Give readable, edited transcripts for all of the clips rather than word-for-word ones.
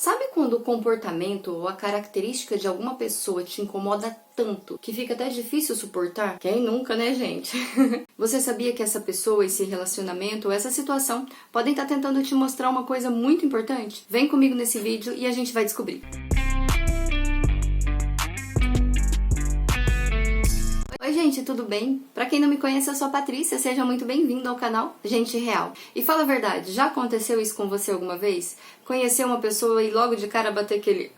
Sabe quando o comportamento ou a característica de alguma pessoa te incomoda tanto que fica até difícil suportar? Quem nunca, né, gente? Você sabia que essa pessoa, esse relacionamento ou essa situação podem estar tentando te mostrar uma coisa muito importante? Vem comigo nesse vídeo e a gente vai descobrir. Oi gente, tudo bem? Pra quem não me conhece, eu sou a Patrícia, seja muito bem-vindo ao canal Gente Real. E fala a verdade, já aconteceu isso com você alguma vez? Conhecer uma pessoa e logo de cara bater aquele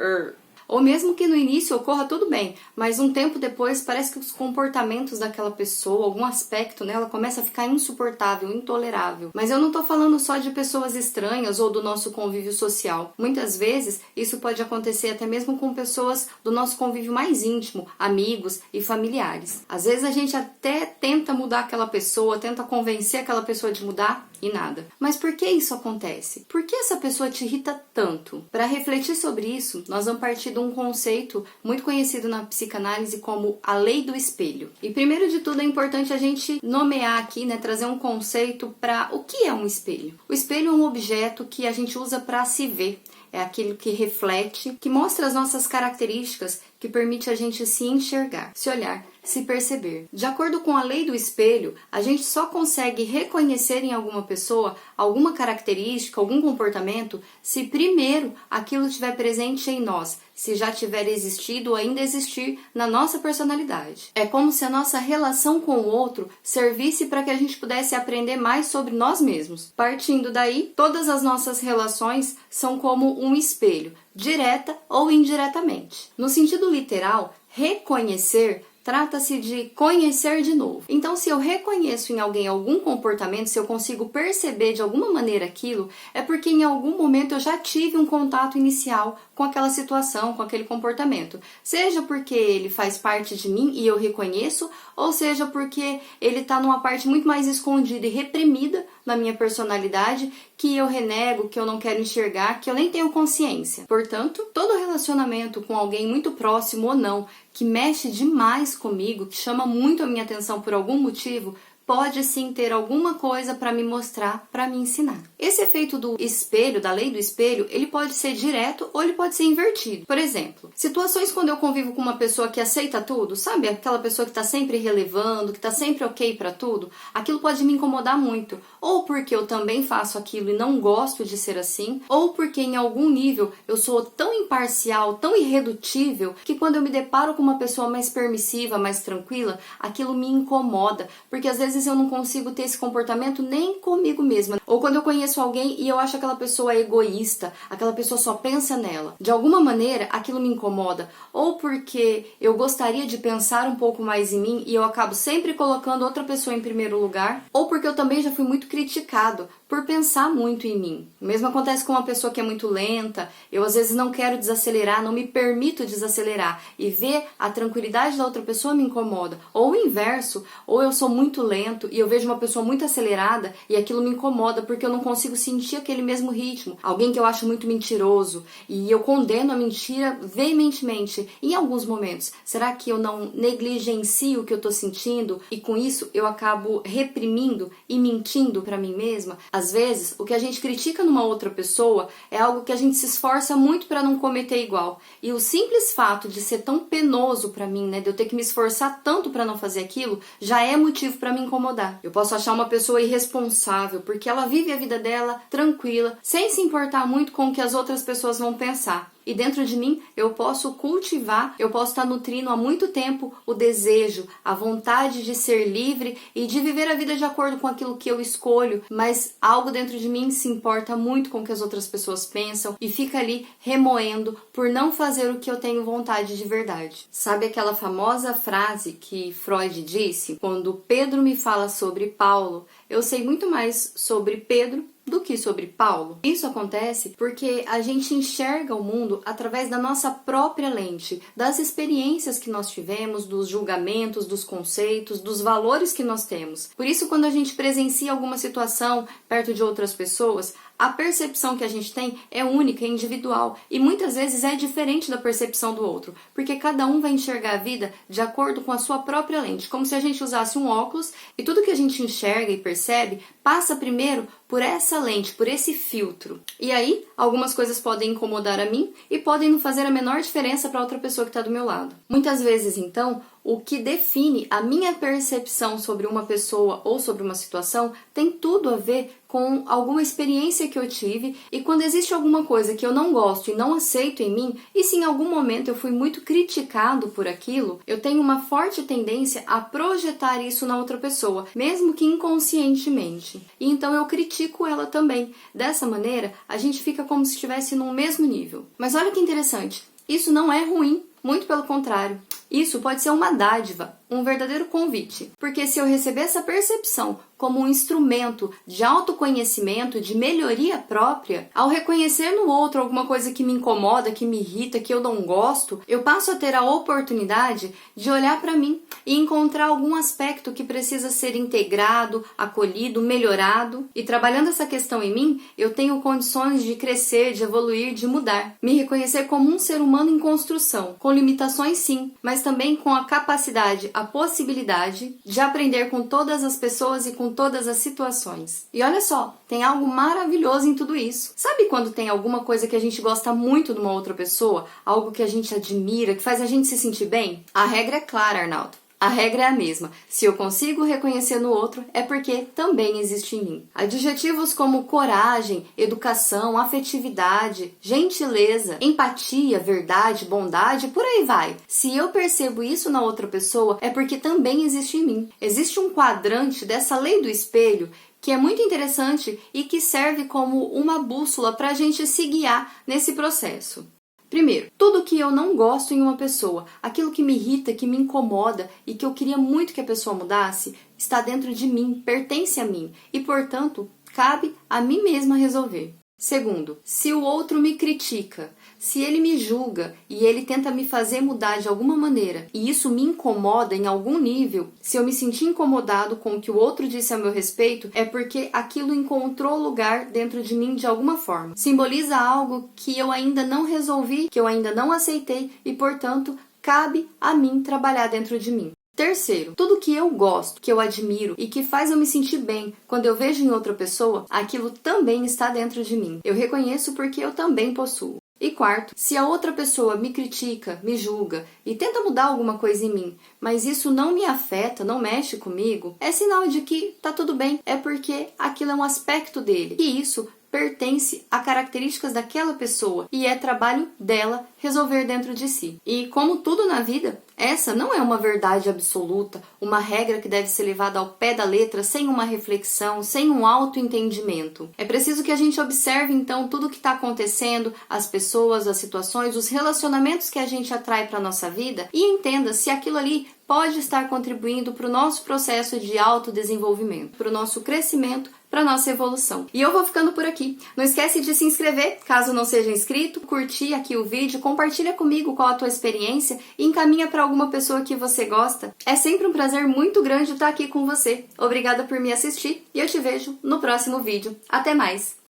Ou mesmo que no início ocorra tudo bem, mas um tempo depois parece que os comportamentos daquela pessoa, algum aspecto nela começa a ficar insuportável, intolerável. Mas eu não tô falando só de pessoas estranhas ou do nosso convívio social. Muitas vezes isso pode acontecer até mesmo com pessoas do nosso convívio mais íntimo, amigos e familiares. Às vezes a gente até tenta mudar aquela pessoa, tenta convencer aquela pessoa de mudar e nada. Mas por que isso acontece? Por que essa pessoa te irrita tanto? Para refletir sobre isso, nós vamos partir de um conceito muito conhecido na psicanálise como a lei do espelho. E primeiro de tudo é importante a gente nomear aqui, trazer um conceito para o que é um espelho. O espelho é um objeto que a gente usa para se ver. É aquilo que reflete, que mostra as nossas características, que permite a gente se enxergar, se olhar, se perceber. De acordo com a lei do espelho, a gente só consegue reconhecer em alguma pessoa alguma característica, algum comportamento, se primeiro aquilo estiver presente em nós, se já tiver existido ou ainda existir na nossa personalidade. É como se a nossa relação com o outro servisse para que a gente pudesse aprender mais sobre nós mesmos. Partindo daí, todas as nossas relações são como um espelho, direta ou indiretamente. No sentido literal, reconhecer trata-se de conhecer de novo. Então, se eu reconheço em alguém algum comportamento, se eu consigo perceber de alguma maneira aquilo, é porque em algum momento eu já tive um contato inicial com aquela situação, com aquele comportamento. Seja porque ele faz parte de mim e eu reconheço, ou seja porque ele está numa parte muito mais escondida e reprimida na minha personalidade, que eu renego, que eu não quero enxergar, que eu nem tenho consciência. Portanto, todo relacionamento com alguém muito próximo ou não, que mexe demais comigo, que chama muito a minha atenção por algum motivo, pode sim ter alguma coisa para me mostrar, para me ensinar. Esse efeito do espelho, da lei do espelho, ele pode ser direto ou ele pode ser invertido. Por exemplo, situações quando eu convivo com uma pessoa que aceita tudo, sabe? Aquela pessoa que está sempre relevando, que está sempre ok para tudo, aquilo pode me incomodar muito. Ou porque eu também faço aquilo e não gosto de ser assim, ou porque em algum nível eu sou tão imparcial, tão irredutível, que quando eu me deparo com uma pessoa mais permissiva, mais tranquila, aquilo me incomoda, porque às vezes eu não consigo ter esse comportamento nem comigo mesma. Ou quando eu conheço alguém e eu acho aquela pessoa egoísta, aquela pessoa só pensa nela. De alguma maneira, aquilo me incomoda. Ou porque eu gostaria de pensar um pouco mais em mim e eu acabo sempre colocando outra pessoa em primeiro lugar. Ou porque eu também já fui muito criticado por pensar muito em mim. O mesmo acontece com uma pessoa que é muito lenta. Eu às vezes não quero desacelerar, não me permito desacelerar. E ver a tranquilidade da outra pessoa me incomoda. Ou o inverso, ou eu sou muito lento e eu vejo uma pessoa muito acelerada e aquilo me incomoda porque eu não consigo sentir aquele mesmo ritmo. Alguém que eu acho muito mentiroso e eu condeno a mentira veementemente em alguns momentos. Será que eu não negligencio o que eu tô sentindo e com isso eu acabo reprimindo e mentindo pra mim mesma? Às vezes, o que a gente critica numa outra pessoa é algo que a gente se esforça muito pra não cometer igual. E o simples fato de ser tão penoso pra mim, de eu ter que me esforçar tanto pra não fazer aquilo, já é motivo pra me incomodar. Eu posso achar uma pessoa irresponsável porque ela vive a vida dela tranquila, sem se importar muito com o que as outras pessoas vão pensar. E dentro de mim eu posso cultivar, eu posso estar nutrindo há muito tempo o desejo, a vontade de ser livre e de viver a vida de acordo com aquilo que eu escolho, mas algo dentro de mim se importa muito com o que as outras pessoas pensam e fica ali remoendo por não fazer o que eu tenho vontade de verdade. Sabe aquela famosa frase que Freud disse? Quando Pedro me fala sobre Paulo, eu sei muito mais sobre Pedro do que sobre Paulo. Isso acontece porque a gente enxerga o mundo através da nossa própria lente, das experiências que nós tivemos, dos julgamentos, dos conceitos, dos valores que nós temos. Por isso, quando a gente presencia alguma situação perto de outras pessoas, a percepção que a gente tem é única, é individual e muitas vezes é diferente da percepção do outro, porque cada um vai enxergar a vida de acordo com a sua própria lente, como se a gente usasse um óculos e tudo que a gente enxerga e percebe passa primeiro por essa lente, por esse filtro. E aí, algumas coisas podem incomodar a mim e podem não fazer a menor diferença para outra pessoa que está do meu lado. Muitas vezes, então, o que define a minha percepção sobre uma pessoa ou sobre uma situação tem tudo a ver com alguma experiência que eu tive, e quando existe alguma coisa que eu não gosto e não aceito em mim, e se em algum momento eu fui muito criticado por aquilo, eu tenho uma forte tendência a projetar isso na outra pessoa, mesmo que inconscientemente. E então eu critico ela também. Dessa maneira, a gente fica como se estivesse no mesmo nível. Mas olha que interessante, isso não é ruim, muito pelo contrário. Isso pode ser uma dádiva, um verdadeiro convite, porque se eu receber essa percepção como um instrumento de autoconhecimento, de melhoria própria, ao reconhecer no outro alguma coisa que me incomoda, que me irrita, que eu não gosto, eu passo a ter a oportunidade de olhar para mim e encontrar algum aspecto que precisa ser integrado, acolhido, melhorado. E trabalhando essa questão em mim, eu tenho condições de crescer, de evoluir, de mudar. Me reconhecer como um ser humano em construção, com limitações sim, mas também com a capacidade, a possibilidade de aprender com todas as pessoas e com todas as situações. E olha só, tem algo maravilhoso em tudo isso. Sabe quando tem alguma coisa que a gente gosta muito de uma outra pessoa? Algo que a gente admira, que faz a gente se sentir bem? A regra é clara, Arnaldo. A regra é a mesma. Se eu consigo reconhecer no outro, é porque também existe em mim. Adjetivos como coragem, educação, afetividade, gentileza, empatia, verdade, bondade, por aí vai. Se eu percebo isso na outra pessoa, é porque também existe em mim. Existe um quadrante dessa lei do espelho que é muito interessante e que serve como uma bússola para a gente se guiar nesse processo. Primeiro, tudo que eu não gosto em uma pessoa, aquilo que me irrita, que me incomoda e que eu queria muito que a pessoa mudasse, está dentro de mim, pertence a mim e, portanto, cabe a mim mesma resolver. Segundo, se o outro me critica, se ele me julga e ele tenta me fazer mudar de alguma maneira e isso me incomoda em algum nível, se eu me sentir incomodado com o que o outro disse a meu respeito, é porque aquilo encontrou lugar dentro de mim de alguma forma. Simboliza algo que eu ainda não resolvi, que eu ainda não aceitei e, portanto, cabe a mim trabalhar dentro de mim. Terceiro, tudo que eu gosto, que eu admiro e que faz eu me sentir bem quando eu vejo em outra pessoa, aquilo também está dentro de mim. Eu reconheço porque eu também possuo. E quarto, se a outra pessoa me critica, me julga e tenta mudar alguma coisa em mim, mas isso não me afeta, não mexe comigo, é sinal de que tá tudo bem, é porque aquilo é um aspecto dele e isso pertence a características daquela pessoa e é trabalho dela resolver dentro de si. E como tudo na vida, essa não é uma verdade absoluta, uma regra que deve ser levada ao pé da letra sem uma reflexão, sem um autoentendimento. É preciso que a gente observe então tudo o que está acontecendo, as pessoas, as situações, os relacionamentos que a gente atrai para a nossa vida e entenda se aquilo ali pode estar contribuindo para o nosso processo de autodesenvolvimento, para o nosso crescimento, para a nossa evolução. E eu vou ficando por aqui. Não esquece de se inscrever, caso não seja inscrito, curtir aqui o vídeo, compartilha comigo qual a tua experiência e encaminha para alguma pessoa que você gosta. É sempre um prazer muito grande estar aqui com você. Obrigada por me assistir e eu te vejo no próximo vídeo. Até mais!